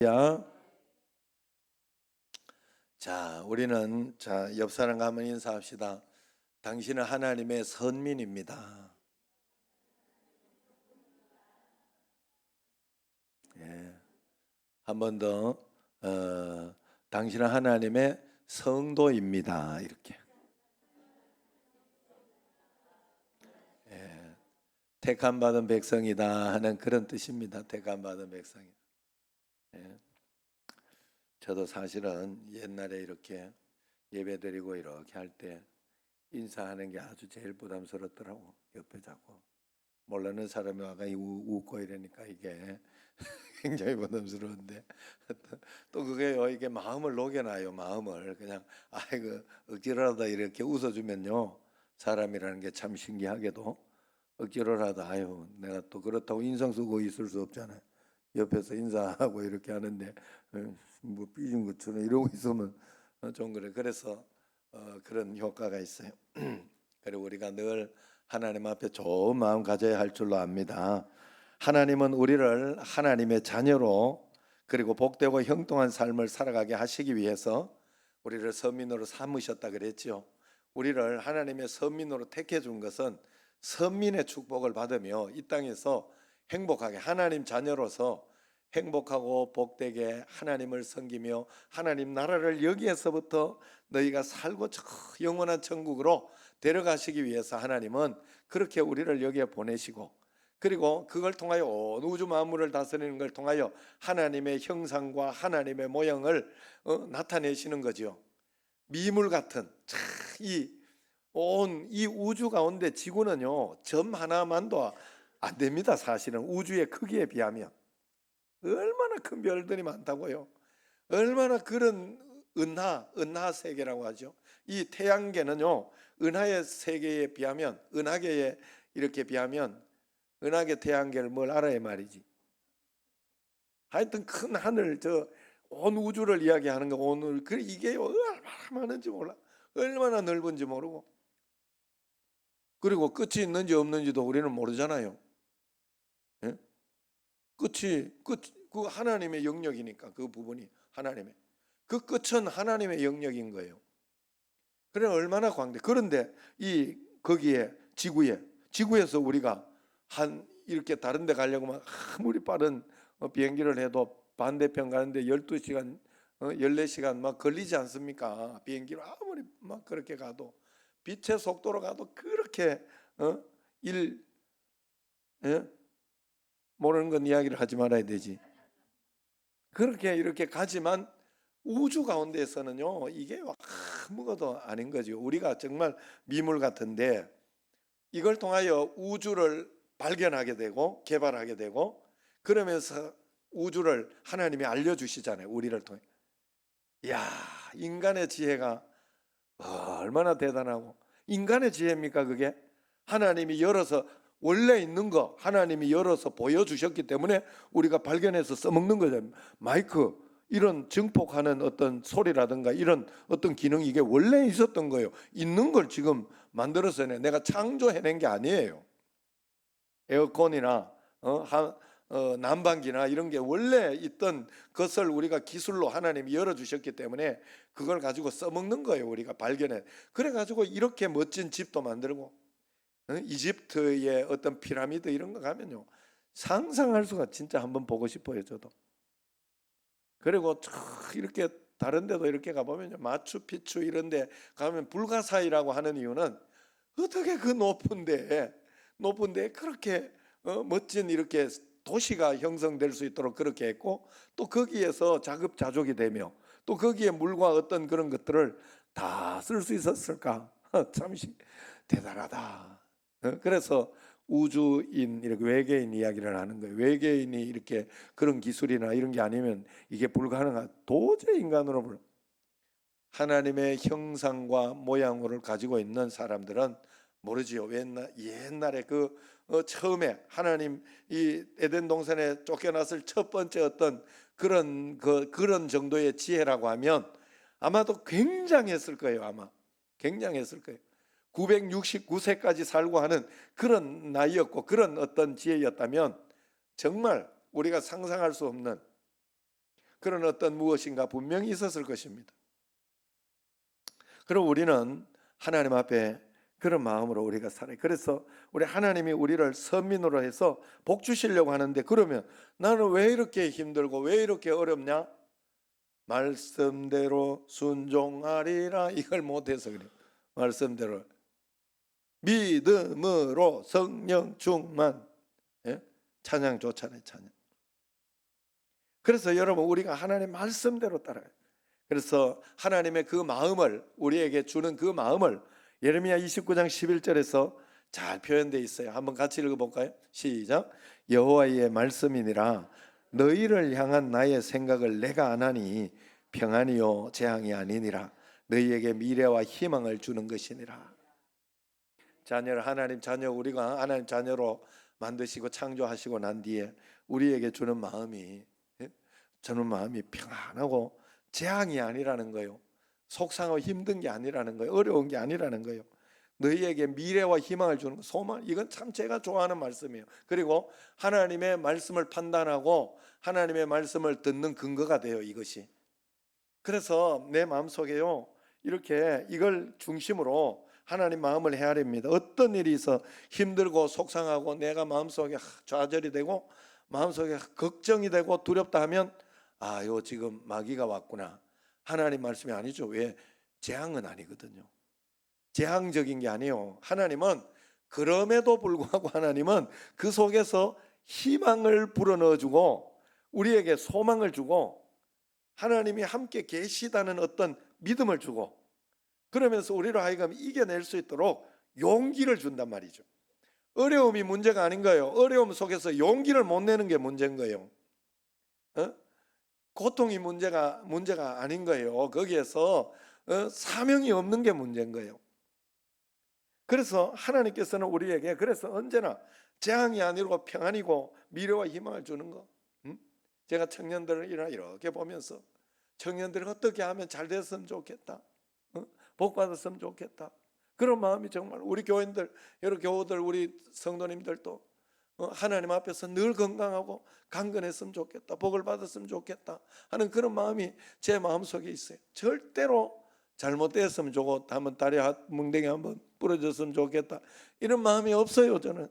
야, 우리는 옆 사람과 한번 인사합시다. 당신은 하나님의 선민입니다. 예, 한 번 더, 당신은 하나님의 성도입니다. 이렇게. 예, 택함 받은 백성이다 하는 그런 뜻입니다. 택함 받은 백성이다. 예, 저도 사실은 옛날에 이렇게 예배드리고 이렇게 할 때 인사하는 게 아주 제일 부담스럽더라고. 옆에 자꾸 모르는 사람이 와가 웃고 이러니까 이게 굉장히 부담스러운데 또 그게요, 이게 마음을 녹여놔요. 마음을 그냥 아이고 억지로라도 이렇게 웃어주면요, 사람이라는 게 참 신기하게도 억지로라도 아유 내가 또 그렇다고 인상 쓰고 있을 수 없잖아요. 옆에서 인사하고 이렇게 하는데 뭐 삐진 것처럼 이러고 있으면 좀 그래. 그래서 그런 효과가 있어요. 그리고 우리가 늘 하나님 앞에 좋은 마음 가져야 할 줄로 압니다. 하나님은 우리를 하나님의 자녀로 그리고 복되고 형통한 삶을 살아가게 하시기 위해서 우리를 선민으로 삼으셨다 그랬죠. 우리를 하나님의 선민으로 택해 준 것은 선민의 축복을 받으며 이 땅에서 행복하게 하나님 자녀로서 행복하고 복되게 하나님을 섬기며 하나님 나라를 여기에서부터 너희가 살고 저 영원한 천국으로 데려가시기 위해서 하나님은 그렇게 우리를 여기에 보내시고, 그리고 그걸 통하여 온 우주 만물을 다스리는 걸 통하여 하나님의 형상과 하나님의 모양을 나타내시는 거죠. 미물 같은 이 우주 가운데 지구는요 점 하나만도 안 됩니다. 사실은 우주의 크기에 비하면 얼마나 큰 별들이 많다고요. 얼마나 그런 은하 세계라고 하죠. 이 태양계는요 은하의 세계에 비하면, 은하계에 이렇게 비하면, 은하계 태양계를 뭘 알아야 말이지. 하여튼 큰 하늘, 온 우주를 이야기하는 거. 오늘 이게 얼마나 많은지 몰라. 얼마나 넓은지 모르고, 그리고 끝이 있는지 없는지도 우리는 모르잖아요. 예? 그 하나님의 영역이니까, 그 부분이 하나님의, 그 끝은 하나님의 영역인 거예요. 그래 얼마나 광대. 그런데 거기에 지구에서 우리가 이렇게 다른 데 가려고 아무리 빠른 비행기를 해도 반대편 가는데 12시간 14시간 막 걸리지 않습니까? 비행기로 아무리 막 그렇게 가도, 빛의 속도로 가도 그렇게 예? 모르는 건 이야기를 하지 말아야 되지. 그렇게 이렇게 가지만 우주 가운데에서는요 이게 아무것도 아닌 거죠. 우리가 정말 미물 같은데 이걸 통하여 우주를 발견하게 되고 개발하게 되고, 그러면서 우주를 하나님이 알려주시잖아요. 우리를 통해. 이야, 인간의 지혜가 얼마나 대단하고. 인간의 지혜입니까 그게? 하나님이 열어서, 원래 있는 거 하나님이 열어서 보여주셨기 때문에 우리가 발견해서 써먹는 거죠. 마이크, 이런 증폭하는 어떤 소리라든가 이런 어떤 기능이 이게 원래 있었던 거예요. 있는 걸 지금 만들어서 내가 창조해낸 게 아니에요. 에어컨이나 난방기나 이런 게 원래 있던 것을 우리가 기술로 하나님이 열어주셨기 때문에 그걸 가지고 써먹는 거예요. 우리가 발견해. 그래가지고 이렇게 멋진 집도 만들고, 이집트의 어떤 피라미드 이런 거 가면요 상상할 수가, 진짜 한번 보고 싶어요 저도. 그리고 이렇게 다른 데도 이렇게 가보면요, 마추픽추 이런 데 가면 불가사의라고 하는 이유는 어떻게 그 높은데 그렇게 멋진 이렇게 도시가 형성될 수 있도록 그렇게 했고, 또 거기에서 자급자족이 되며 또 거기에 물과 어떤 그런 것들을 다 쓸 수 있었을까? 참 대단하다. 그래서 우주인, 이렇게 외계인 이야기를 하는 거예요. 외계인이 이렇게 그런 기술이나 이런 게 아니면 이게 불가능한, 도저히 인간으로 하나님의 형상과 모양을 가지고 있는 사람들은 모르지요. 옛날에 처음에 하나님 이 에덴 동산에 쫓겨났을 첫 번째 어떤 그런 정도의 지혜라고 하면 아마도 굉장했을 거예요. 아마 굉장했을 거예요. 969세까지 살고 하는 그런 나이였고, 그런 어떤 지혜였다면 정말 우리가 상상할 수 없는 그런 어떤 무엇인가 분명히 있었을 것입니다. 그럼 우리는 하나님 앞에 그런 마음으로 우리가 살아요. 그래서 우리 하나님이 우리를 선민으로 해서 복 주시려고 하는데, 그러면 나는 왜 이렇게 힘들고 왜 이렇게 어렵냐? 말씀대로 순종하리라, 이걸 못해서 그래요. 말씀대로 믿음으로 성령 충만, 예? 찬양 좋잖아요, 찬양. 그래서 여러분, 우리가 하나님 말씀대로 따라요. 그래서 하나님의 그 마음을, 우리에게 주는 그 마음을 예레미야 29장 11절에서 잘 표현되어 있어요. 한번 같이 읽어볼까요? 시작. 여호와의 말씀이니라 너희를 향한 나의 생각을 내가 아나니 평안이요 재앙이 아니니라 너희에게 미래와 희망을 주는 것이니라. 자녀를, 하나님 자녀, 우리가 하나님 자녀로 만드시고 창조하시고 난 뒤에 우리에게 주는 마음이 평안하고 재앙이 아니라는 거예요. 속상하고 힘든 게 아니라는 거예요. 어려운 게 아니라는 거예요. 너희에게 미래와 희망을 주는 거, 소망, 이건 참 제가 좋아하는 말씀이에요. 그리고 하나님의 말씀을 판단하고 하나님의 말씀을 듣는 근거가 돼요, 이것이. 그래서 내 마음속에요, 이렇게 이걸 중심으로 하나님 마음을 헤아립니다. 어떤 일이 있어 힘들고 속상하고 내가 마음속에 좌절이 되고 마음속에 걱정이 되고 두렵다 하면, 아, 요 지금 마귀가 왔구나. 하나님 말씀이 아니죠. 왜? 재앙은 아니거든요. 재앙적인 게 아니에요. 하나님은, 그럼에도 불구하고 하나님은 그 속에서 희망을 불어넣어주고 우리에게 소망을 주고 하나님이 함께 계시다는 어떤 믿음을 주고, 그러면서 우리로 하여금 이겨낼 수 있도록 용기를 준단 말이죠. 어려움이 문제가 아닌 거예요. 어려움 속에서 용기를 못 내는 게 문제인 거예요. 고통이 문제가 아닌 거예요. 거기에서 사명이 없는 게 문제인 거예요. 그래서 하나님께서는 우리에게 그래서 언제나 재앙이 아니고 평안이고 미래와 희망을 주는 거. 제가 청년들을 이렇게 보면서 청년들이 어떻게 하면 잘 됐으면 좋겠다, 복 받았으면 좋겠다, 그런 마음이 정말 우리 교인들, 여러 교우들, 우리 성도님들도 하나님 앞에서 늘 건강하고 강건했으면 좋겠다, 복을 받았으면 좋겠다 하는 그런 마음이 제 마음속에 있어요. 절대로 잘못됐으면 좋겠다, 한번 다리 뭉댕이 한번 부러졌으면 좋겠다, 이런 마음이 없어요. 저는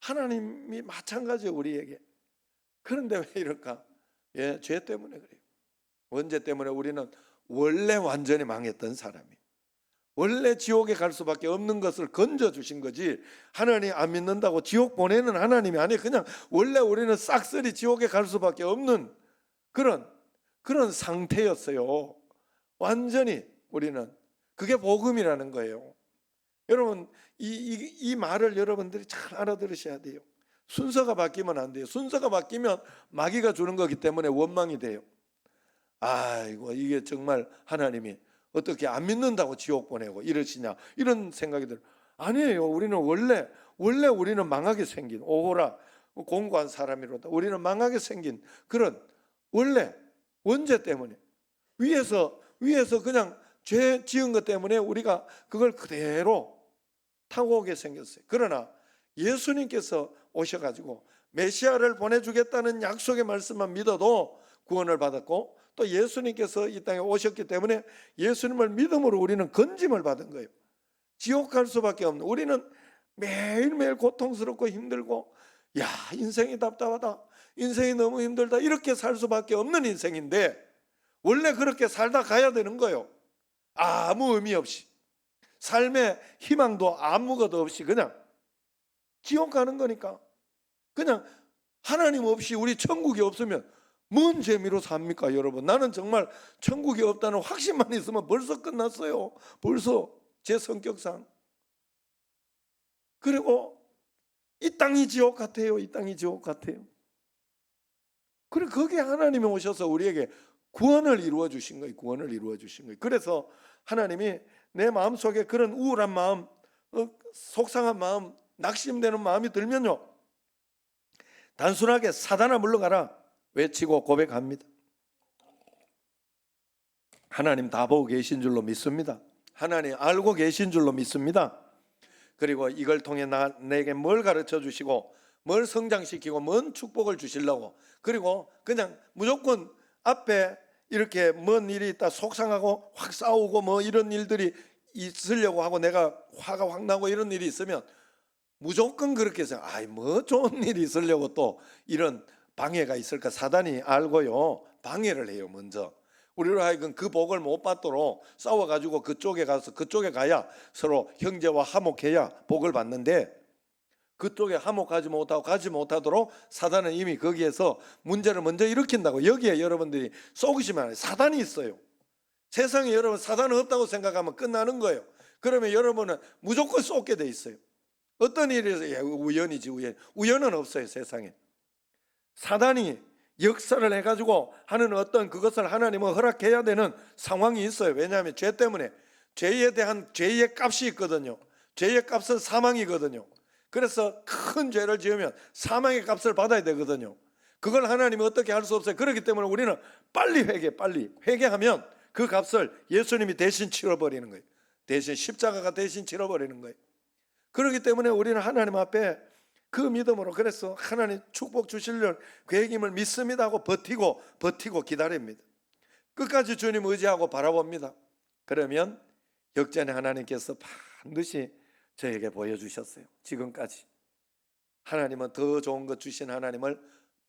하나님이 마찬가지예요, 우리에게. 그런데 왜 이럴까? 예, 죄 때문에 그래요. 원죄 때문에 우리는 원래 완전히 망했던 사람이에요. 원래 지옥에 갈 수밖에 없는 것을 건져주신 거지, 하나님 안 믿는다고 지옥 보내는 하나님이 아니에요. 그냥 원래 우리는 싹쓸이 지옥에 갈 수밖에 없는 그런 상태였어요. 완전히 우리는. 그게 복음이라는 거예요. 여러분, 이 말을 여러분들이 잘 알아들으셔야 돼요. 순서가 바뀌면 안 돼요. 순서가 바뀌면 마귀가 주는 거기 때문에 원망이 돼요. 아이고, 이게 정말 하나님이 어떻게 안 믿는다고 지옥 보내고 이러시냐, 이런 생각이 들어요. 아니에요. 우리는 원래 우리는 망하게 생긴, 오호라 공고한 사람이로다. 우리는 망하게 생긴 그런 원래 원죄 때문에 위에서 그냥 죄 지은 것 때문에 우리가 그걸 그대로 타고 오게 생겼어요. 그러나 예수님께서 오셔가지고 메시아를 보내주겠다는 약속의 말씀만 믿어도 구원을 받았고, 또 예수님께서 이 땅에 오셨기 때문에 예수님을 믿음으로 우리는 건짐을 받은 거예요. 지옥 갈 수밖에 없는, 우리는 매일매일 고통스럽고 힘들고, 야, 인생이 답답하다, 인생이 너무 힘들다, 이렇게 살 수밖에 없는 인생인데 원래 그렇게 살다 가야 되는 거예요. 아무 의미 없이, 삶의 희망도 아무것도 없이 그냥 지옥 가는 거니까. 그냥 하나님 없이 우리 천국이 없으면 뭔 재미로 삽니까, 여러분? 나는 정말 천국이 없다는 확신만 있으면 벌써 끝났어요. 벌써 제 성격상. 그리고 이 땅이 지옥 같아요. 이 땅이 지옥 같아요. 그리고 거기에 하나님이 오셔서 우리에게 구원을 이루어 주신 거예요. 구원을 이루어 주신 거예요. 그래서 하나님이 내 마음속에 그런 우울한 마음, 속상한 마음, 낙심되는 마음이 들면요, 단순하게 사단아 물러가라 외치고 고백합니다. 하나님 다 보고 계신 줄로 믿습니다. 하나님 알고 계신 줄로 믿습니다. 그리고 이걸 통해 내게 뭘 가르쳐 주시고 뭘 성장시키고 뭔 축복을 주시려고. 그리고 그냥 무조건 앞에 이렇게 뭔 일이 있다 속상하고 확 싸우고 뭐 이런 일들이 있으려고 하고 내가 화가 확 나고 이런 일이 있으면 무조건 그렇게 해서 아이 뭐 좋은 일이 있으려고 또 이런 방해가 있을까. 사단이 알고요 방해를 해요. 먼저 우리로 하여금 그 복을 못 받도록 싸워가지고 그쪽에 가서 그쪽에 가야 서로 형제와 화목해야 복을 받는데, 그쪽에 화목하지 못하고 가지 못하도록 사단은 이미 거기에서 문제를 먼저 일으킨다고. 여기에 여러분들이 속으시면 안 돼요. 사단이 있어요. 세상에 여러분 사단은 없다고 생각하면 끝나는 거예요. 그러면 여러분은 무조건 쏟게 돼 있어요. 어떤 일에서 우연이지 우연. 우연은 없어요. 세상에 사단이 역사를 해가지고 하는 어떤 그것을 하나님은 허락해야 되는 상황이 있어요. 왜냐하면 죄 때문에 죄에 대한 죄의 값이 있거든요. 죄의 값은 사망이거든요. 그래서 큰 죄를 지으면 사망의 값을 받아야 되거든요. 그걸 하나님이 어떻게 할 수 없어요. 그렇기 때문에 우리는 빨리 회개하면 그 값을 예수님이 대신 치러버리는 거예요. 대신 십자가가 대신 치러버리는 거예요. 그렇기 때문에 우리는 하나님 앞에 그 믿음으로, 그래서 하나님 축복 주시려는 계획임을 믿습니다 하고 버티고 기다립니다. 끝까지 주님 의지하고 바라봅니다. 그러면 역전에 하나님께서 반드시 저에게 보여주셨어요. 지금까지 하나님은 더 좋은 것 주신 하나님을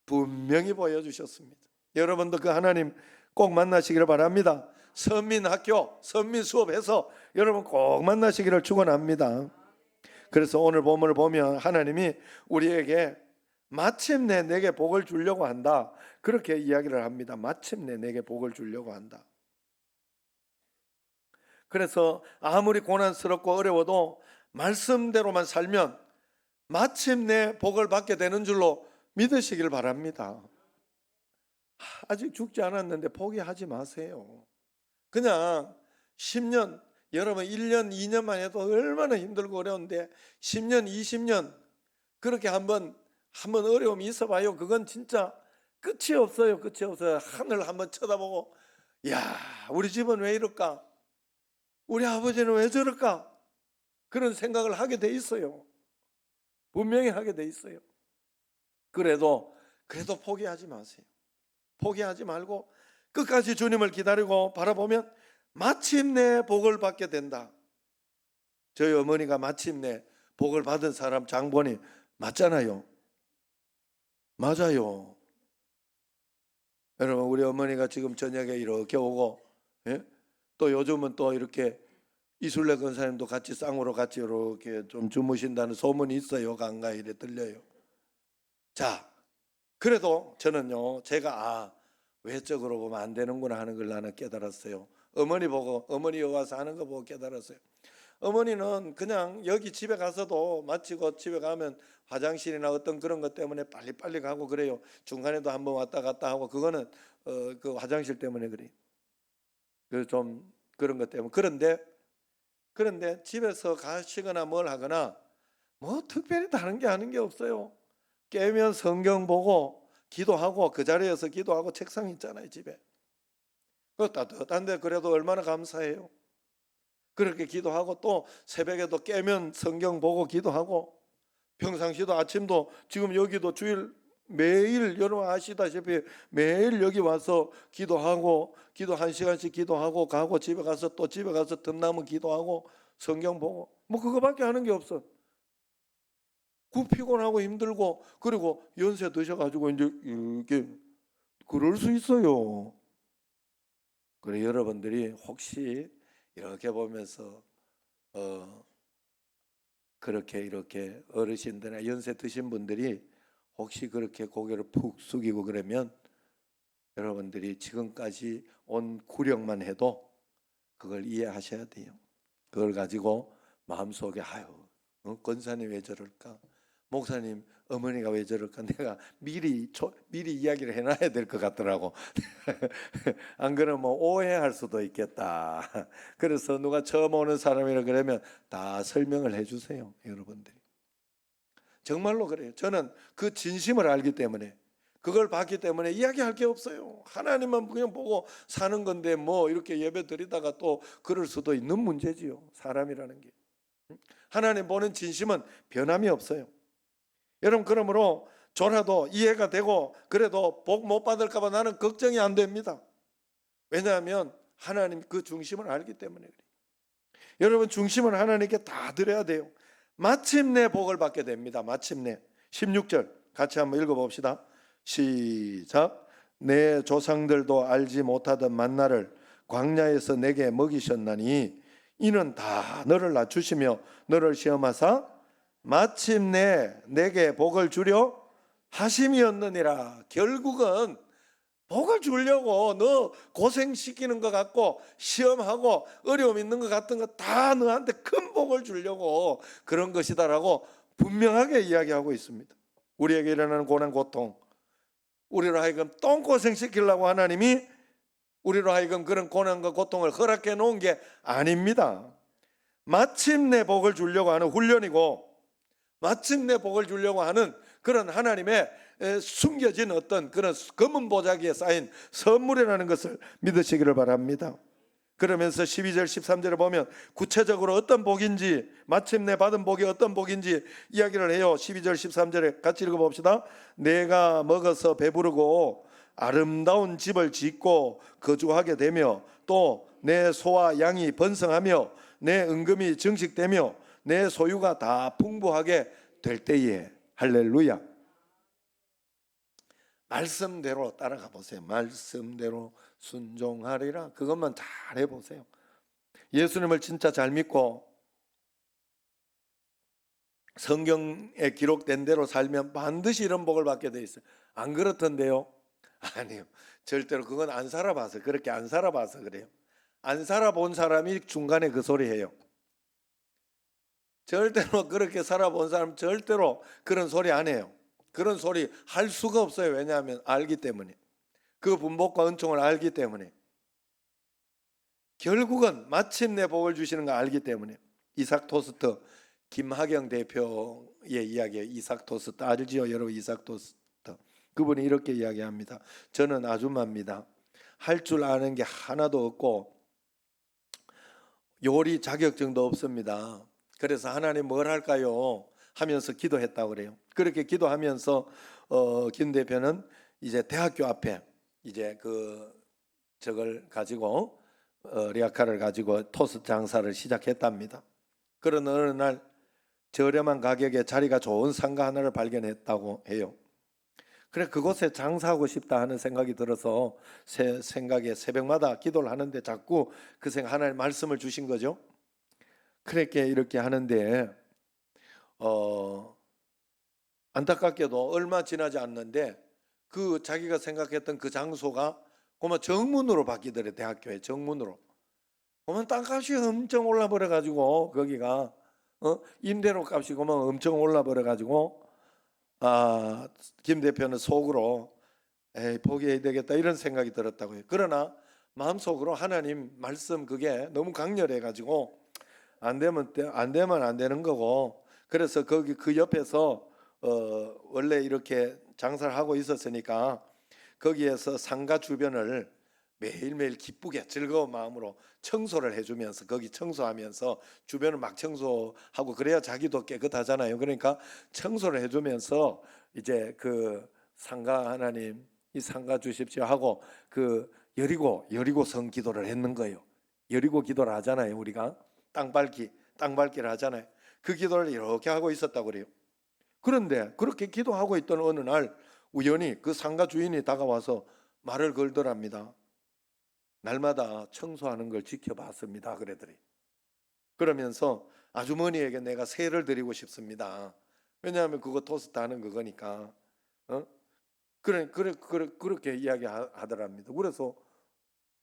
분명히 보여주셨습니다. 여러분도 그 하나님 꼭 만나시기를 바랍니다. 선민학교, 선민수업해서 여러분 꼭 만나시기를 축원합니다. 그래서 오늘 본문을 보면 하나님이 우리에게 마침내 내게 복을 주려고 한다, 그렇게 이야기를 합니다. 마침내 내게 복을 주려고 한다. 그래서 아무리 고난스럽고 어려워도 말씀대로만 살면 마침내 복을 받게 되는 줄로 믿으시길 바랍니다. 아직 죽지 않았는데 포기하지 마세요. 그냥 10년, 여러분 1년, 2년만 해도 얼마나 힘들고 어려운데 10년, 20년 그렇게 한번 어려움이 있어봐요. 그건 진짜 끝이 없어요. 끝이 없어요. 하늘 한번 쳐다보고, 야, 우리 집은 왜 이럴까? 우리 아버지는 왜 저럴까? 그런 생각을 하게 돼 있어요. 분명히 하게 돼 있어요. 그래도 포기하지 마세요. 포기하지 말고 끝까지 주님을 기다리고 바라보면 마침내 복을 받게 된다. 저희 어머니가 마침내 복을 받은 사람 장본이 맞잖아요. 맞아요. 여러분 우리 어머니가 지금 저녁에 이렇게 오고, 예? 또 요즘은 또 이렇게 이술래 권사님도 같이 쌍으로 같이 이렇게 좀 주무신다는 소문이 있어요. 간간히 이래 들려요. 자, 그래도 저는요, 제가 외적으로 보면 안 되는구나 하는 걸 나는 깨달았어요. 어머니 보고, 어머니 와서 하는 거 보고 깨달았어요. 어머니는 그냥 여기 집에 가서도 마치고 집에 가면 화장실이나 어떤 그런 것 때문에 빨리빨리 가고 그래요. 중간에도 한번 왔다 갔다 하고, 그거는 그 화장실 때문에 그래요. 그 좀 그런 것 때문에. 그런데 집에서 가시거나 뭘 하거나 뭐 특별히 다른 게 하는 게 없어요. 깨면 성경 보고 기도하고, 그 자리에서 기도하고, 책상 있잖아요 집에. 그 따뜻한데 그래도 얼마나 감사해요. 그렇게 기도하고, 또 새벽에도 깨면 성경 보고 기도하고, 평상시도 아침도 지금 여기도 주일 매일 여러분 아시다시피 매일 여기 와서 기도하고, 기도 1시간씩 기도하고 가고, 집에 가서 또 집에 가서 틈나면 기도하고 성경 보고, 뭐 그거밖에 하는 게 없어. 그 피곤하고 힘들고, 그리고 연세 드셔가지고 이제 이렇게 그럴 수 있어요. 그래 여러분들이 혹시 이렇게 보면서 그렇게 이렇게 어르신들이나 연세 드신 분들이 혹시 그렇게 고개를 푹 숙이고 그러면 여러분들이 지금까지 온 구력만 해도 그걸 이해하셔야 돼요. 그걸 가지고 마음속에 권사님 왜 저럴까? 목사님 어머니가 왜 저럴까? 내가 미리 이야기를 해놔야 될 것 같더라고. 안 그러면 오해할 수도 있겠다. 그래서 누가 처음 오는 사람이라 그러면 다 설명을 해주세요. 여러분들이 정말로 그래요. 저는 그 진심을 알기 때문에, 그걸 봤기 때문에 이야기할 게 없어요. 하나님만 그냥 보고 사는 건데 뭐 이렇게 예배 드리다가 또 그럴 수도 있는 문제지요. 사람이라는 게. 하나님 보는 진심은 변함이 없어요. 여러분, 그러므로 줘라도 이해가 되고 그래도 복 못 받을까 봐 나는 걱정이 안 됩니다. 왜냐하면 하나님 그 중심을 알기 때문에 그래요. 여러분, 중심을 하나님께 다 드려야 돼요. 마침내 복을 받게 됩니다. 마침내. 16절 같이 한번 읽어봅시다. 시작. 내 조상들도 알지 못하던 만나를 광야에서 내게 먹이셨나니 이는 다 너를 낮추시며 너를 시험하사 마침내 내게 복을 주려 하심이었느니라. 결국은 복을 주려고 너 고생시키는 것 같고 시험하고 어려움 있는 것 같은 거 다 너한테 큰 복을 주려고 그런 것이다라고 분명하게 이야기하고 있습니다. 우리에게 일어나는 고난 고통, 우리로 하여금 똥고생시키려고 하나님이 우리로 하여금 그런 고난과 고통을 허락해 놓은 게 아닙니다. 마침내 복을 주려고 하는 훈련이고 마침내 복을 주려고 하는 그런 하나님의 숨겨진 어떤 그런 검은 보자기에 쌓인 선물이라는 것을 믿으시기를 바랍니다. 그러면서 12절 13절에 보면 구체적으로 어떤 복인지, 마침내 받은 복이 어떤 복인지 이야기를 해요. 12절 13절에 같이 읽어봅시다. 내가 먹어서 배부르고 아름다운 집을 짓고 거주하게 되며 또 내 소와 양이 번성하며 내 은금이 증식되며 내 소유가 다 풍부하게 될 때에. 할렐루야. 말씀대로 따라가 보세요. 말씀대로 순종하리라. 그것만 잘 해보세요. 예수님을 진짜 잘 믿고 성경에 기록된 대로 살면 반드시 이런 복을 받게 돼 있어요. 안 그렇던데요? 아니요, 절대로 그건 안 살아봐서, 그렇게 안 살아봐서 그래요. 안 살아본 사람이 중간에 그 소리 해요. 절대로 그렇게 살아본 사람 절대로 그런 소리 안 해요. 그런 소리 할 수가 없어요. 왜냐하면 알기 때문에, 그 분복과 은총을 알기 때문에, 결국은 마침내 복을 주시는 거 알기 때문에. 이삭 토스트, 김하경 대표의 이야기예요. 이삭 토스트 알지요 여러분? 이삭 토스트 그분이 이렇게 이야기합니다. 저는 아줌마입니다. 할 줄 아는 게 하나도 없고 요리 자격증도 없습니다. 그래서 하나님 뭘 할까요? 하면서 기도했다고 그래요. 그렇게 기도하면서 김 대표는 이제 대학교 앞에 이제 저걸 가지고 리아카를 가지고 토스트 장사를 시작했답니다. 그런 어느 날 저렴한 가격에 자리가 좋은 상가 하나를 발견했다고 해요. 그래 그곳에 장사하고 싶다 하는 생각이 들어서 생각에 새벽마다 기도를 하는데 자꾸 그 생각, 하나님 말씀을 주신 거죠. 그렇게 이렇게 하는데 안타깝게도 얼마 지나지 않는데 그 자기가 생각했던 그 장소가 그만 정문으로 바뀌더래. 대학교의 정문으로. 그만 땅값이 엄청 올라버려 가지고 거기가 임대료 값이 그만 엄청 올라버려 가지고 김 대표는 속으로 포기해야 되겠다 이런 생각이 들었다고요. 그러나 마음속으로 하나님 말씀 그게 너무 강렬해 가지고 안 되면 안 되는 거고, 그래서 거기 그 옆에서 원래 이렇게 장사를 하고 있었으니까 거기에서 상가 주변을 매일매일 기쁘게 즐거운 마음으로 청소를 해주면서, 거기 청소하면서 주변을 막 청소하고 그래야 자기도 깨끗하잖아요. 그러니까 청소를 해주면서 이제 그 상가, 하나님 이 상가 주십시오 하고 그 여리고성 기도를 했는 거예요. 여리고 기도를 하잖아요. 우리가 땅밟기를 하잖아요. 그 기도를 이렇게 하고 있었다고 그래요. 그런데 그렇게 기도하고 있던 어느 날 우연히 그 상가 주인이 다가와서 말을 걸더랍니다. 날마다 청소하는 걸 지켜봤습니다. 그러더니 그러면서 아주머니에게 내가 세를 드리고 싶습니다. 왜냐하면 그거 토스트 하는 그거니까. 그렇게 이야기하더랍니다. 그래서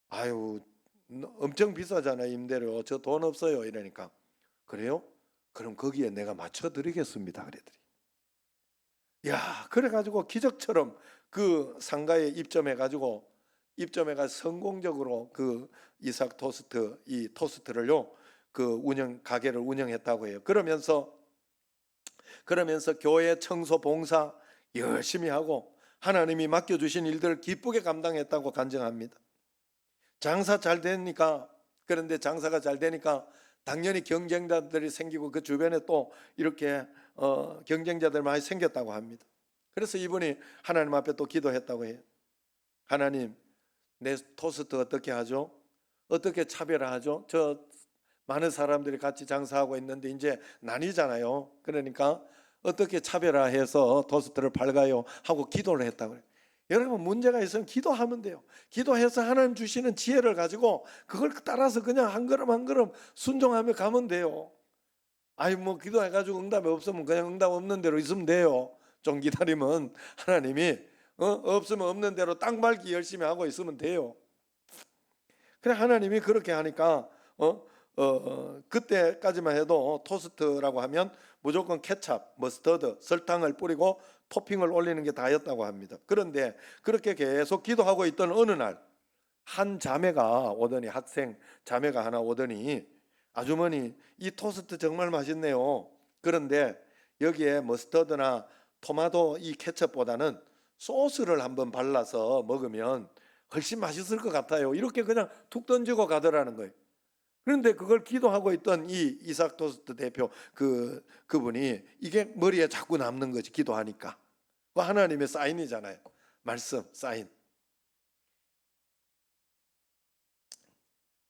아유 엄청 비싸잖아요. 임대료. 저 돈 없어요. 이러니까 그래요? 그럼 거기에 내가 맞춰드리겠습니다. 그러더니 야, 그래가지고 기적처럼 그 상가에 입점해가지고 성공적으로 그 이삭 토스트 이 토스트를요 그 가게를 운영했다고 해요. 그러면서 교회 청소 봉사 열심히 하고 하나님이 맡겨주신 일들을 기쁘게 감당했다고 간증합니다. 장사 잘 되니까, 그런데 장사가 잘 되니까 당연히 경쟁자들이 생기고 그 주변에 또 이렇게 경쟁자들 많이 생겼다고 합니다. 그래서 이분이 하나님 앞에 또 기도했다고 해요. 하나님, 내 토스트 어떻게 하죠? 어떻게 차별화하죠? 저 많은 사람들이 같이 장사하고 있는데 이제 나뉘잖아요. 그러니까 어떻게 차별화해서 토스트를 팔까요? 하고 기도를 했다고 해요. 여러분, 문제가 있으면 기도하면 돼요. 기도해서 하나님 주시는 지혜를 가지고 그걸 따라서 그냥 한 걸음 한 걸음 순종하며 가면 돼요. 아이 뭐 기도해가지고 응답이 없으면 그냥 응답 없는 대로 있으면 돼요. 좀 기다리면 하나님이 없으면 없는 대로 땅 밟기 열심히 하고 있으면 돼요. 그래, 하나님이 그렇게 하니까 그때까지만 해도 토스트라고 하면 무조건 케찹, 머스터드, 설탕을 뿌리고 토핑을 올리는 게 다였다고 합니다. 그런데 그렇게 계속 기도하고 있던 어느 날 한 자매가 오더니, 학생 자매가 하나 오더니, 아주머니 이 토스트 정말 맛있네요. 그런데 여기에 머스터드나 토마토 이 케첩보다는 소스를 한번 발라서 먹으면 훨씬 맛있을 것 같아요. 이렇게 그냥 툭 던지고 가더라는 거예요. 그런데 그걸 기도하고 있던 이 이삭 토스트 대표 그분이 이게 머리에 자꾸 남는 거지, 기도하니까. 그 하나님의 사인이잖아요. 말씀 사인.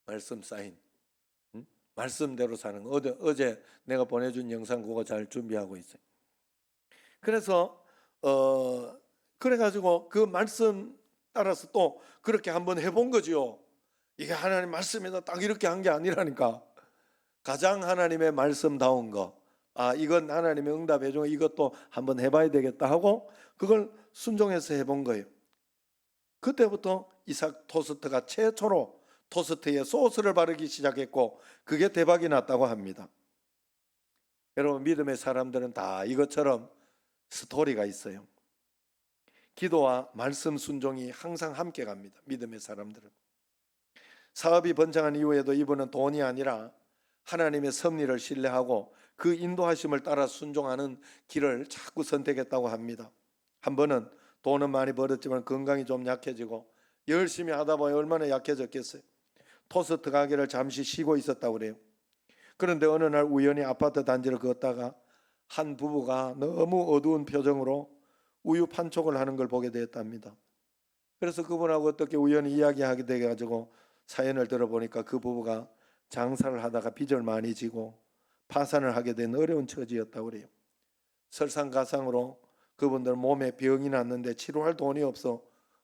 말씀 사인. 응? 말씀대로 사는 거. 어제 내가 보내준 영상 그거 잘 준비하고 있어요. 그래서 그래가지고 그 말씀 따라서 또 그렇게 한번 해본 거죠. 이게 하나님 말씀에다 딱 이렇게 한 게 아니라니까. 가장 하나님의 말씀다운 거, 이건 하나님의 응답해 준 거, 이것도 한번 해봐야 되겠다 하고 그걸 순종해서 해본 거예요. 그때부터 이삭 토스트가 최초로 토스트에 소스를 바르기 시작했고 그게 대박이 났다고 합니다. 여러분, 믿음의 사람들은 다 이것처럼 스토리가 있어요. 기도와 말씀 순종이 항상 함께 갑니다. 믿음의 사람들은. 사업이 번창한 이후에도 이분은 돈이 아니라 하나님의 섭리를 신뢰하고 그 인도하심을 따라 순종하는 길을 자꾸 선택했다고 합니다. 한 번은 돈은 많이 벌었지만 건강이 좀 약해지고 열심히 하다 보니 얼마나 약해졌겠어요. 토스트 가게를 잠시 쉬고 있었다고 그래요. 그런데 어느 날 우연히 아파트 단지를 걷다가 한 부부가 너무 어두운 표정으로 우유 판촉을 하는 걸 보게 되었답니다. 그래서 그분하고 어떻게 우연히 이야기하게 돼가지고 사연을 들어보니까 그 부부가 장사를 하다가 빚을 많이 지고 파산을 하게 된 어려운 처지였다고 그래요. 설상가상으로 그분들 몸에 병이 났는데 치료할 돈이 없어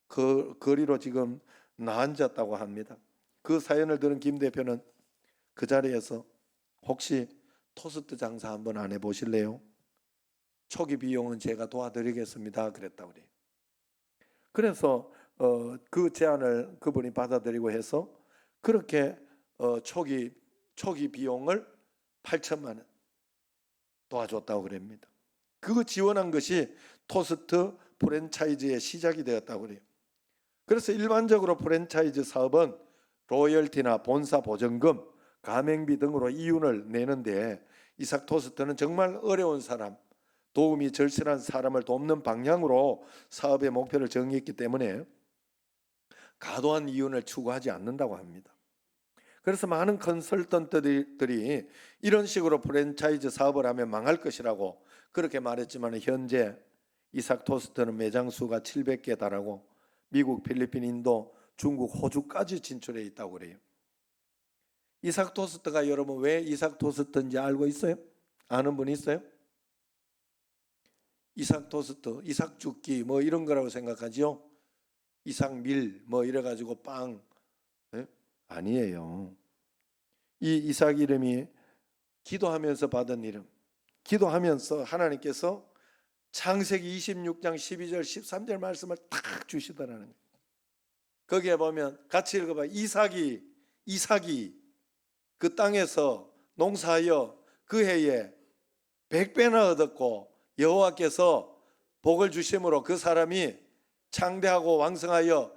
그 거리로 지금 나앉았다고 합니다. 그 사연을 들은 김 대표는 그 자리에서 혹시 토스트 장사 한번 안 해보실래요? 초기 비용은 제가 도와드리겠습니다 그랬다고 그래요. 그래서 그 제안을 그분이 받아들이고 해서 그렇게 초기 비용을 8천만 원 도와줬다고 그럽니다. 그거 지원한 것이 토스트 프랜차이즈의 시작이 되었다고 그래요. 그래서 일반적으로 프랜차이즈 사업은 로열티나 본사 보증금, 가맹비 등으로 이윤을 내는데 이삭 토스트는 정말 어려운 사람, 도움이 절실한 사람을 돕는 방향으로 사업의 목표를 정했기 때문에 과도한 이윤을 추구하지 않는다고 합니다. 그래서 많은 컨설턴트들이 이런 식으로 프랜차이즈 사업을 하면 망할 것이라고 그렇게 말했지만 현재 이삭 토스트는 매장 수가 700개 달하고 미국, 필리핀, 인도, 중국, 호주까지 진출해 있다고 그래요. 이삭 토스트가 여러분 왜 이삭 토스트인지 알고 있어요? 아는 분 있어요? 이삭 토스트, 이삭 죽기 뭐 이런 거라고 생각하지요? 이삭 밀 뭐 이래가지고 빵, 네? 아니에요. 이 이삭 이름이 기도하면서 받은 이름. 기도하면서 하나님께서 창세기 26장 12절 13절 말씀을 딱 주시더라는 거예요. 거기에 보면 같이 읽어봐. 이삭이 그 땅에서 농사하여 그 해에 100배나 얻었고 여호와께서 복을 주심으로 그 사람이 창대하고 왕성하여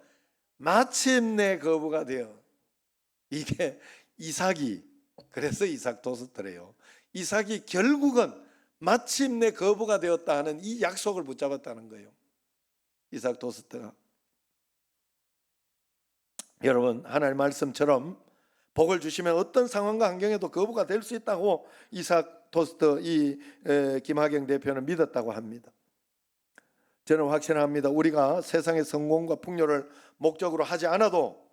마침내 거부가 되어. 이게 이삭이, 그래서 이삭 토스트래요. 이삭이 결국은 마침내 거부가 되었다 하는 이 약속을 붙잡았다는 거예요. 이삭 토스트가. 여러분, 하나님 말씀처럼 복을 주시면 어떤 상황과 환경에도 거부가 될 수 있다고 이삭 토스트 김학영 대표는 믿었다고 합니다. 저는 확신합니다. 우리가 세상의 성공과 풍요를 목적으로 하지 않아도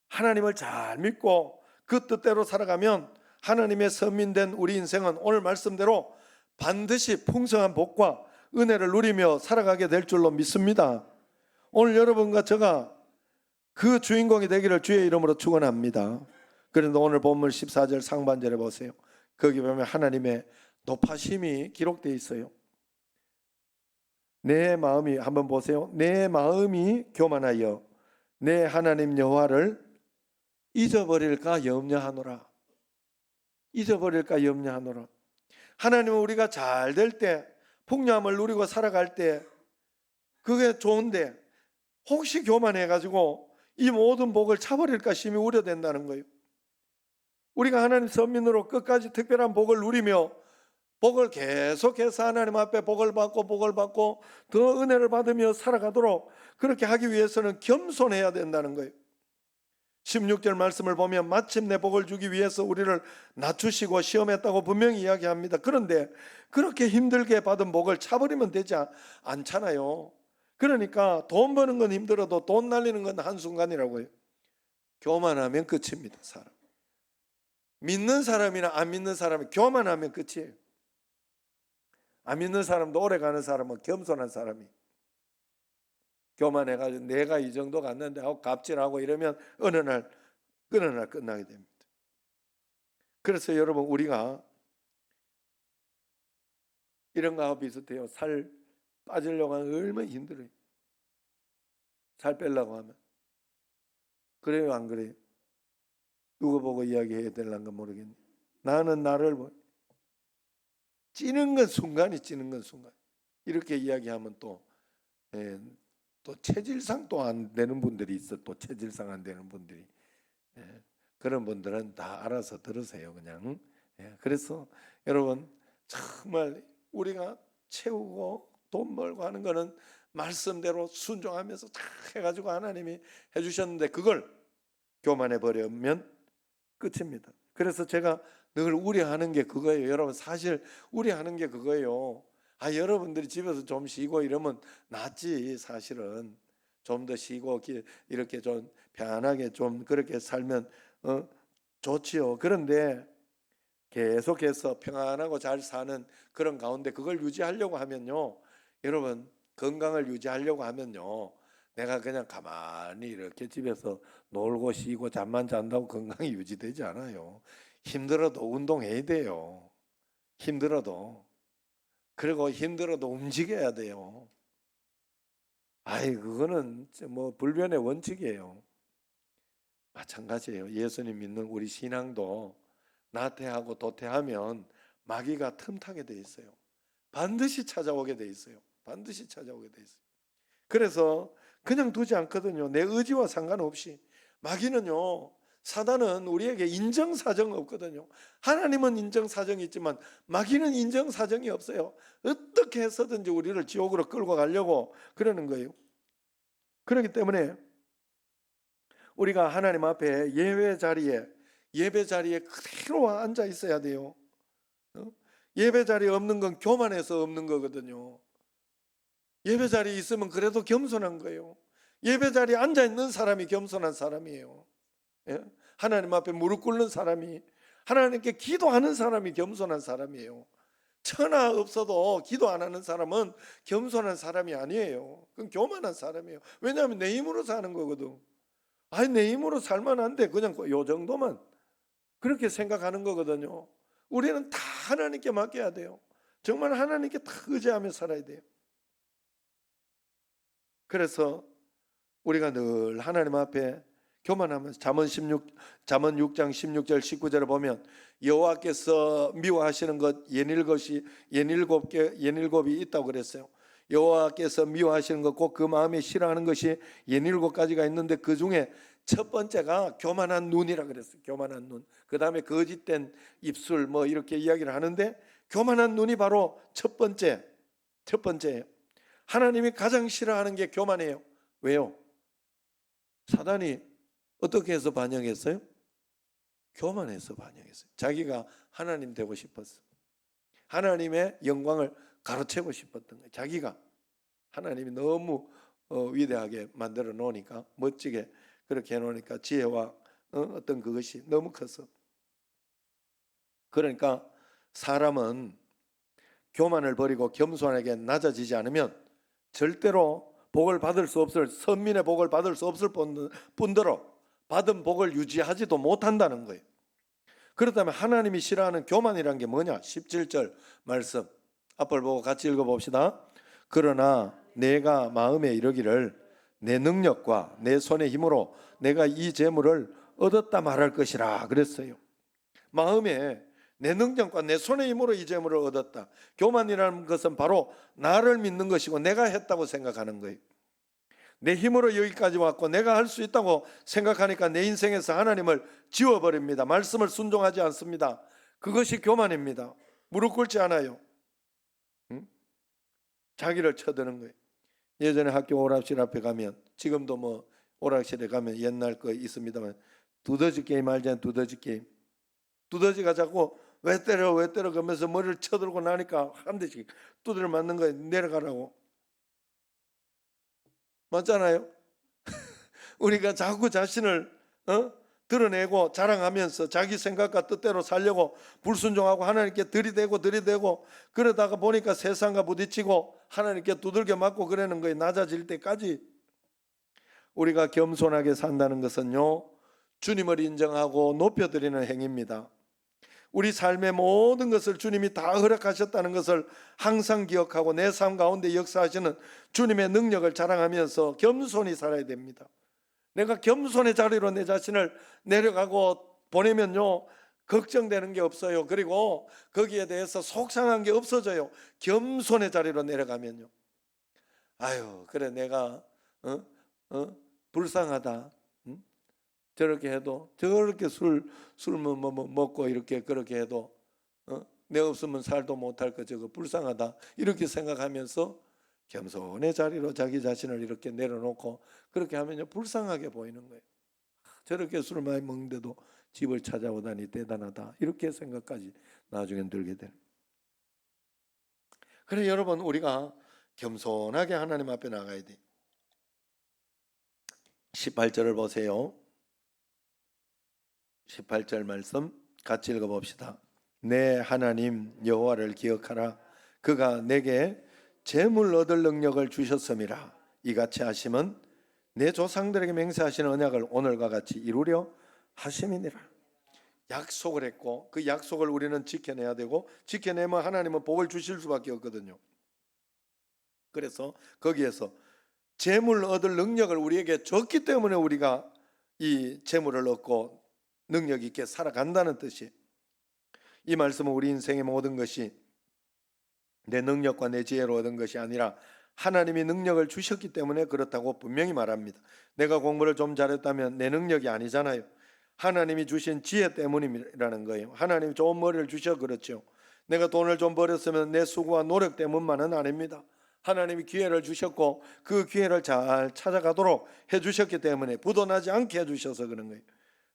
하나님을 잘 믿고 그 뜻대로 살아가면 하나님의 선민된 우리 인생은 오늘 말씀대로 반드시 풍성한 복과 은혜를 누리며 살아가게 될 줄로 믿습니다. 오늘 여러분과 제가 그 주인공이 되기를 주의 이름으로 축원합니다. 그런데 오늘 본문 14절 상반절에 보세요. 거기 보면 하나님의 높아심이 기록되어 있어요. 내 마음이, 한번 보세요. 내 마음이 교만하여 내 하나님 여호와를 잊어버릴까 염려하노라. 잊어버릴까 염려하노라. 하나님은 우리가 잘 될 때, 풍요함을 누리고 살아갈 때 그게 좋은데 혹시 교만해가지고 이 모든 복을 차버릴까 심히 우려된다는 거예요. 우리가 하나님 선민으로 끝까지 특별한 복을 누리며 복을 계속해서 하나님 앞에 복을 받고 더 은혜를 받으며 살아가도록 그렇게 하기 위해서는 겸손해야 된다는 거예요. 16절 말씀을 보면 마침내 복을 주기 위해서 우리를 낮추시고 시험했다고 분명히 이야기합니다. 그런데 그렇게 힘들게 받은 복을 차버리면 되지 않잖아요. 그러니까 돈 버는 건 힘들어도 돈 날리는 건 한순간이라고요. 교만하면 끝입니다. 사람. 믿는 사람이나 안 믿는 사람이 교만하면 끝이에요. 안 믿는 사람도 오래 가는 사람은 겸손한 사람이. 교만해가지고 내가 이 정도 갔는데 하고 갑질하고 이러면 어느 날 끝나게 됩니다. 그래서 여러분 우리가 이런 거하고 비슷해요. 살 빠지려고 하면 얼마나 힘들어요. 살 빼려고 하면. 그래요 안 그래요? 누구 보고 이야기해야 될란가 모르겠네. 나는 나를 찌는 건 순간이 찌는 건 순간. 이렇게 이야기하면 또 체질상 또 안 되는 분들이 있어. 또 체질상 안 되는 분들이. 그런 분들은 다 알아서 들으세요 그냥. 그래서 여러분 정말 우리가 채우고 돈 벌고 하는 거는 말씀대로 순종하면서 다 해가지고 하나님이 해주셨는데 그걸 교만해 버리면 끝입니다. 그래서 제가 늘 우려하는 게 그거예요. 여러분 사실 우려하는 게 그거예요. 여러분들이 집에서 좀 쉬고 이러면 낫지. 사실은 좀 더 쉬고 이렇게 좀 편안하게 좀 그렇게 살면 좋지요. 그런데 계속해서 평안하고 잘 사는 그런 가운데 그걸 유지하려고 하면요, 여러분 건강을 유지하려고 하면요, 내가 그냥 가만히 이렇게 집에서 놀고 쉬고 잠만 잔다고 건강이 유지되지 않아요. 힘들어도 운동해야 돼요. 힘들어도. 그리고 힘들어도 움직여야 돼요. 그거는 뭐 불변의 원칙이에요. 마찬가지예요. 예수님 믿는 우리 신앙도 나태하고 도태하면 마귀가 틈타게 돼 있어요. 반드시 찾아오게 돼 있어요. 반드시 찾아오게 돼 있어요. 그래서 그냥 두지 않거든요. 내 의지와 상관없이. 마귀는요, 사단은 우리에게 인정사정 없거든요. 하나님은 인정사정이 있지만 마귀는 인정사정이 없어요. 어떻게 해서든지 우리를 지옥으로 끌고 가려고 그러는 거예요. 그렇기 때문에 우리가 하나님 앞에 예배 자리에 그대로 앉아 있어야 돼요. 예배 자리에 없는 건 교만해서 없는 거거든요. 예배 자리에 있으면 그래도 겸손한 거예요. 예배 자리에 앉아 있는 사람이 겸손한 사람이에요. 하나님 앞에 무릎 꿇는 사람이, 하나님께 기도하는 사람이 겸손한 사람이에요. 천하 없어도 기도 안 하는 사람은 겸손한 사람이 아니에요. 그건 교만한 사람이에요. 왜냐하면 내 힘으로 사는 거거든. 내 힘으로 살면 안 돼. 그냥 요 정도만. 그렇게 생각하는 거거든요. 우리는 다 하나님께 맡겨야 돼요. 정말 하나님께 다 의지하며 살아야 돼요. 그래서 우리가 늘 하나님 앞에 교만하면서 잠언 6장 16절 19절을 보면 여호와께서 미워하시는 것 예닐곱이 있다고 그랬어요. 여호와께서 미워하시는 것 곧 그 마음에 싫어하는 것이 67가지가 있는데 그 중에 첫 번째가 교만한 눈이라 그랬어요. 교만한 눈. 그 다음에 거짓된 입술 뭐 이렇게 이야기를 하는데 교만한 눈이 바로 첫 번째예요. 하나님이 가장 싫어하는 게 교만해요. 왜요? 사단이 어떻게 해서 반영했어요? 교만해서 반영했어요. 자기가 하나님 되고 싶었어. 하나님의 영광을 가로채고 싶었던 거예요. 자기가 하나님이 너무 위대하게 만들어 놓으니까, 멋지게 그렇게 해놓으니까 지혜와 어떤 그것이 너무 컸어. 그러니까 사람은 교만을 버리고 겸손하게 낮아지지 않으면 절대로 복을 받을 수 없을, 선민의 복을 받을 수 없을 뿐더러 받은 복을 유지하지도 못한다는 거예요. 그렇다면 하나님이 싫어하는 교만이란 게 뭐냐? 17절 말씀 앞을 보고 같이 읽어봅시다. 그러나 내가 마음에 이르기를 내 능력과 내 손의 힘으로 내가 이 재물을 얻었다 말할 것이라 그랬어요. 마음에 내 능력과 내 손의 힘으로 이 재물을 얻었다. 교만이라는 것은 바로 나를 믿는 것이고 내가 했다고 생각하는 거예요. 내 힘으로 여기까지 왔고 내가 할 수 있다고 생각하니까 내 인생에서 하나님을 지워버립니다. 말씀을 순종하지 않습니다. 그것이 교만입니다. 무릎 꿇지 않아요. 자기를 쳐드는 거예요. 예전에 학교 오락실 앞에 가면, 지금도 뭐 오락실에 가면 옛날 거 있습니다만, 두더지 게임 알잖아요. 두더지 게임. 두더지가 자꾸 왜 때려 그러면서 머리를 쳐들고 나니까 한 대씩 두드려 맞는 거예요. 내려가라고. 맞잖아요. 우리가 자꾸 자신을 드러내고 자랑하면서 자기 생각과 뜻대로 살려고 불순종하고 하나님께 들이대고 그러다가 보니까 세상과 부딪히고 하나님께 두들겨 맞고 그러는 거예요. 낮아질 때까지. 우리가 겸손하게 산다는 것은요, 주님을 인정하고 높여드리는 행위입니다. 우리 삶의 모든 것을 주님이 다 허락하셨다는 것을 항상 기억하고 내 삶 가운데 역사하시는 주님의 능력을 자랑하면서 겸손히 살아야 됩니다. 내가 겸손의 자리로 내 자신을 내려가고 보내면요, 걱정되는 게 없어요. 그리고 거기에 대해서 속상한 게 없어져요. 겸손의 자리로 내려가면요. 아유, 그래 내가 불쌍하다. 저렇게 해도, 저렇게 술 먹고 이렇게 그렇게 해도 내 없으면 살도 못할 거 저거 불쌍하다, 이렇게 생각하면서 겸손의 자리로 자기 자신을 이렇게 내려놓고 그렇게 하면요, 불쌍하게 보이는 거예요. 저렇게 술 많이 먹는데도 집을 찾아오다니 대단하다, 이렇게 생각까지 나중엔 들게 되는. 그래 여러분, 우리가 겸손하게 하나님 앞에 나가야 돼요. 18절을 보세요. 18절 말씀 같이 읽어봅시다. 내 하나님 여호와를 기억하라. 그가 내게 재물 얻을 능력을 주셨음이라. 이같이 하심은 내 조상들에게 맹세하시는 언약을 오늘과 같이 이루려 하심이니라. 약속을 했고 그 약속을 우리는 지켜내야 되고, 지켜내면 하나님은 복을 주실 수밖에 없거든요. 그래서 거기에서 재물 얻을 능력을 우리에게 줬기 때문에 우리가 이 재물을 얻고 능력 있게 살아간다는 뜻이, 이 말씀은 우리 인생의 모든 것이 내 능력과 내 지혜로 얻은 것이 아니라 하나님이 능력을 주셨기 때문에 그렇다고 분명히 말합니다. 내가 공부를 좀 잘했다면 내 능력이 아니잖아요. 하나님이 주신 지혜 때문이라는 거예요. 하나님이 좋은 머리를 주셔 그렇죠. 내가 돈을 좀 벌었으면 내 수고와 노력 때문만은 아닙니다. 하나님이 기회를 주셨고 그 기회를 잘 찾아가도록 해주셨기 때문에 부도나지 않게 해주셔서 그런 거예요.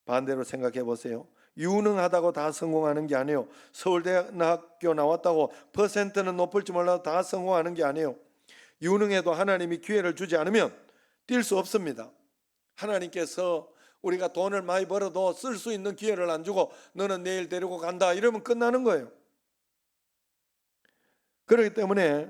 반대로 생각해 보세요. 유능하다고 다 성공하는 게 아니에요. 서울대학교 나왔다고 퍼센트는 높을지 몰라도 다 성공하는 게 아니에요. 유능해도 하나님이 기회를 주지 않으면 뛸 수 없습니다. 하나님께서 우리가 돈을 많이 벌어도 쓸 수 있는 기회를 안 주고 너는 내일 데리고 간다 이러면 끝나는 거예요. 그렇기 때문에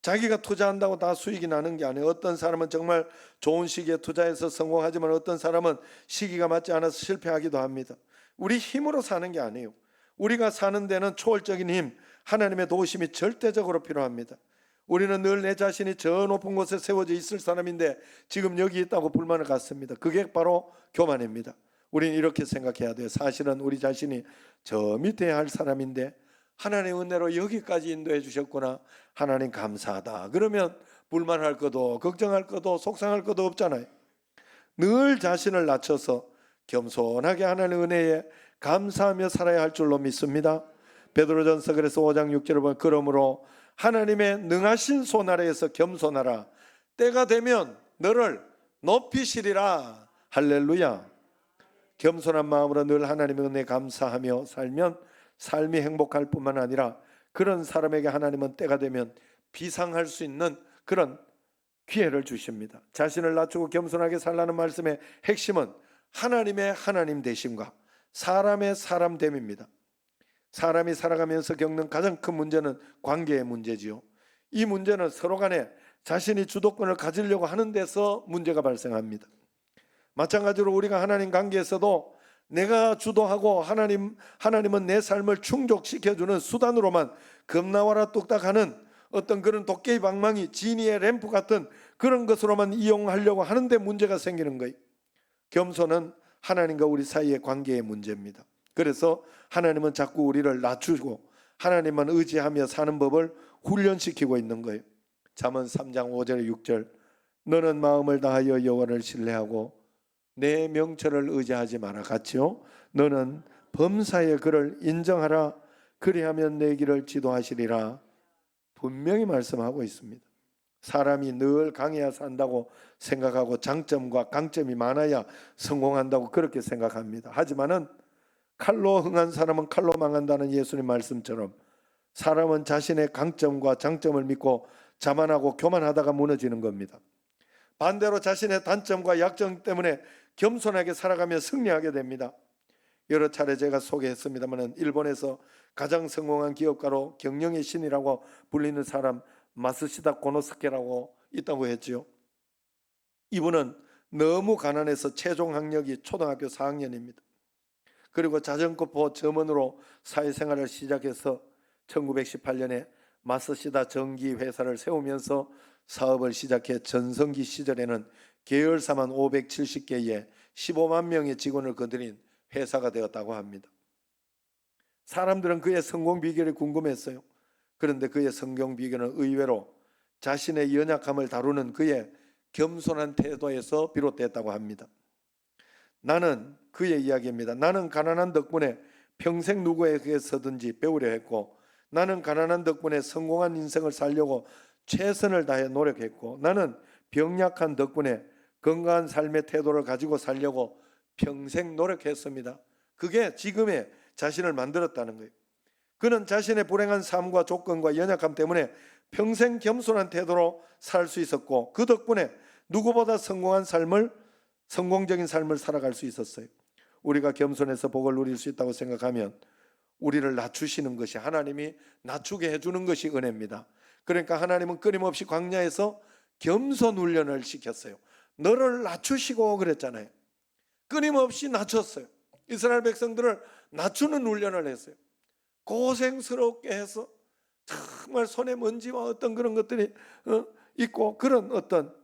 자기가 투자한다고 다 수익이 나는 게 아니에요. 어떤 사람은 정말 좋은 시기에 투자해서 성공하지만 어떤 사람은 시기가 맞지 않아서 실패하기도 합니다. 우리 힘으로 사는 게 아니에요. 우리가 사는 데는 초월적인 힘, 하나님의 도우심이 절대적으로 필요합니다. 우리는 늘 내 자신이 저 높은 곳에 세워져 있을 사람인데 지금 여기 있다고 불만을 갖습니다. 그게 바로 교만입니다. 우리는 이렇게 생각해야 돼요. 사실은 우리 자신이 저 밑에 할 사람인데 하나님의 은혜로 여기까지 인도해 주셨구나, 하나님 감사하다. 그러면 불만할 것도 걱정할 것도 속상할 것도 없잖아요. 늘 자신을 낮춰서 겸손하게 하나님의 은혜에 감사하며 살아야 할 줄로 믿습니다. 베드로전서 그래서 5장 6절을 보면 그러므로 하나님의 능하신 손 아래에서 겸손하라. 때가 되면 너를 높이시리라. 할렐루야. 겸손한 마음으로 늘 하나님의 은혜에 감사하며 살면 삶이 행복할 뿐만 아니라 그런 사람에게 하나님은 때가 되면 비상할 수 있는 그런 기회를 주십니다. 자신을 낮추고 겸손하게 살라는 말씀의 핵심은 하나님의 하나님 되심과 사람의 사람 됨입니다. 사람이 살아가면서 겪는 가장 큰 문제는 관계의 문제지요. 이 문제는 서로 간에 자신이 주도권을 가지려고 하는 데서 문제가 발생합니다. 마찬가지로 우리가 하나님 관계에서도 내가 주도하고 하나님은 내 삶을 충족시켜주는 수단으로만 겁나와라 뚝딱하는 어떤 그런 도깨비 방망이, 지니의 램프 같은 그런 것으로만 이용하려고 하는데 문제가 생기는 거예요. 겸손은 하나님과 우리 사이의 관계의 문제입니다. 그래서 하나님은 자꾸 우리를 낮추고 하나님만 의지하며 사는 법을 훈련시키고 있는 거예요. 잠언 3장 5절 6절 너는 마음을 다하여 여호와를 신뢰하고 내 명철을 의지하지 마라 같이요. 너는 범사의 그를 인정하라. 그리하면 내 길을 지도하시리라. 분명히 말씀하고 있습니다. 사람이 늘 강해야 산다고 생각하고 장점과 강점이 많아야 성공한다고 그렇게 생각합니다. 하지만은 칼로 흥한 사람은 칼로 망한다는 예수님 말씀처럼 사람은 자신의 강점과 장점을 믿고 자만하고 교만하다가 무너지는 겁니다. 반대로 자신의 단점과 약점 때문에 겸손하게 살아가며 승리하게 됩니다. 여러 차례 제가 소개했습니다만 일본에서 가장 성공한 기업가로 경영의 신이라고 불리는 사람 마쓰시다 고노스케라고 있다고 했지요. 이분은 너무 가난해서 최종 학력이 초등학교 4학년입니다. 그리고 자전거포 점원으로 사회생활을 시작해서 1918년에 마쓰시다 전기 회사를 세우면서 사업을 시작해 전성기 시절에는 계열사만 570개에 15만 명의 직원을 거느린 회사가 되었다고 합니다. 사람들은 그의 성공 비결이 궁금했어요. 그런데 그의 성공 비결은 의외로 자신의 연약함을 다루는 그의 겸손한 태도에서 비롯됐다고 합니다. 나는 그의 이야기입니다. 나는 가난한 덕분에 평생 누구에게서든지 배우려 했고 나는 가난한 덕분에 성공한 인생을 살려고 최선을 다해 노력했고 나는 병약한 덕분에 건강한 삶의 태도를 가지고 살려고 평생 노력했습니다. 그게 지금의 자신을 만들었다는 거예요. 그는 자신의 불행한 삶과 조건과 연약함 때문에 평생 겸손한 태도로 살 수 있었고 그 덕분에 누구보다 성공적인 삶을 살아갈 수 있었어요. 우리가 겸손해서 복을 누릴 수 있다고 생각하면 우리를 낮추시는 것이 하나님이 낮추게 해주는 것이 은혜입니다. 그러니까 하나님은 끊임없이 광야에서 겸손 훈련을 시켰어요. 너를 낮추시고 그랬잖아요. 끊임없이 낮췄어요. 이스라엘 백성들을 낮추는 훈련을 했어요. 고생스럽게 해서 정말 손에 먼지와 어떤 그런 것들이 있고 그런 어떤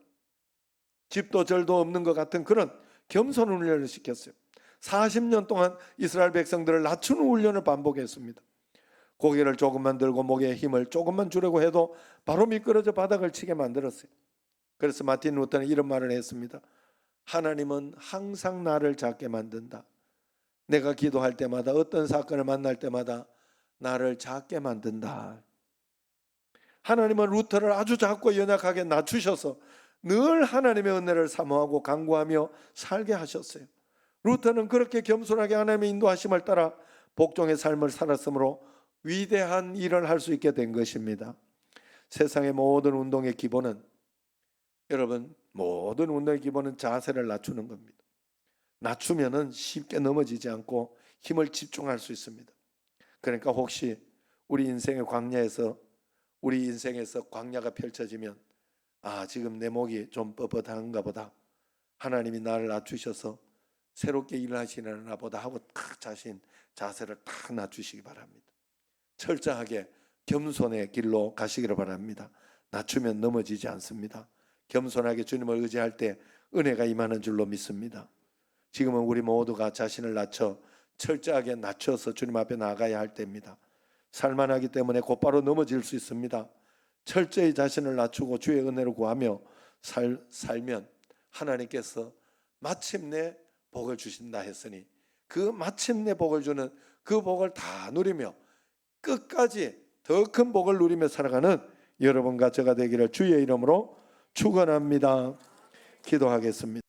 집도 절도 없는 것 같은 그런 겸손 훈련을 시켰어요. 40년 동안 이스라엘 백성들을 낮추는 훈련을 반복했습니다. 고개를 조금만 들고 목에 힘을 조금만 주려고 해도 바로 미끄러져 바닥을 치게 만들었어요. 그래서 마틴 루터는 이런 말을 했습니다. 하나님은 항상 나를 작게 만든다. 내가 기도할 때마다 어떤 사건을 만날 때마다 나를 작게 만든다. 하나님은 루터를 아주 작고 연약하게 낮추셔서 늘 하나님의 은혜를 사모하고 간구하며 살게 하셨어요. 루터는 그렇게 겸손하게 하나님의 인도하심을 따라 복종의 삶을 살았으므로 위대한 일을 할 수 있게 된 것입니다. 세상의 모든 운동의 기본은 여러분 모든 운동의 기본은 자세를 낮추는 겁니다. 낮추면은 쉽게 넘어지지 않고 힘을 집중할 수 있습니다. 그러니까 혹시 우리 인생의 광야에서 광야가 펼쳐지면 지금 내 목이 좀 뻣뻣한가 보다. 하나님이 나를 낮추셔서 새롭게 일을 하시려나 보다 하고 자세를 탁 낮추시기 바랍니다. 철저하게 겸손의 길로 가시기를 바랍니다. 낮추면 넘어지지 않습니다. 겸손하게 주님을 의지할 때 은혜가 임하는 줄로 믿습니다. 지금은 우리 모두가 자신을 철저하게 낮춰서 주님 앞에 나가야 할 때입니다. 살만하기 때문에 곧바로 넘어질 수 있습니다. 철저히 자신을 낮추고 주의 은혜를 구하며 살면 하나님께서 마침내 복을 주신다 했으니 그 마침내 복을 주는 그 복을 다 누리며 끝까지 더 큰 복을 누리며 살아가는 여러분과 저가 되기를 주의 이름으로 축원합니다. 기도하겠습니다.